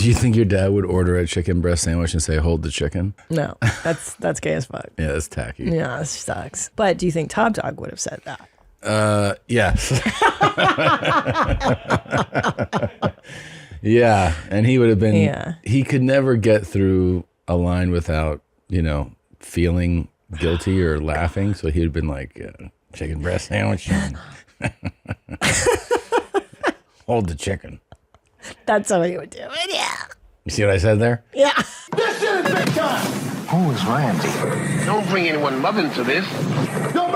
Do you think your dad would order a chicken breast sandwich and say, hold the chicken? No, that's gay as fuck. Yeah, that's tacky. Yeah, this sucks. But do you think Top Dog would have said that? Yes. Yeah, and he would have been, he could never get through a line without, feeling guilty or laughing. So he'd have been like, chicken breast sandwich. Hold the chicken. That's how he would do it, yeah. You see what I said there? Yeah. This shit is big time. Who is Randy? Don't bring anyone love into this. Don't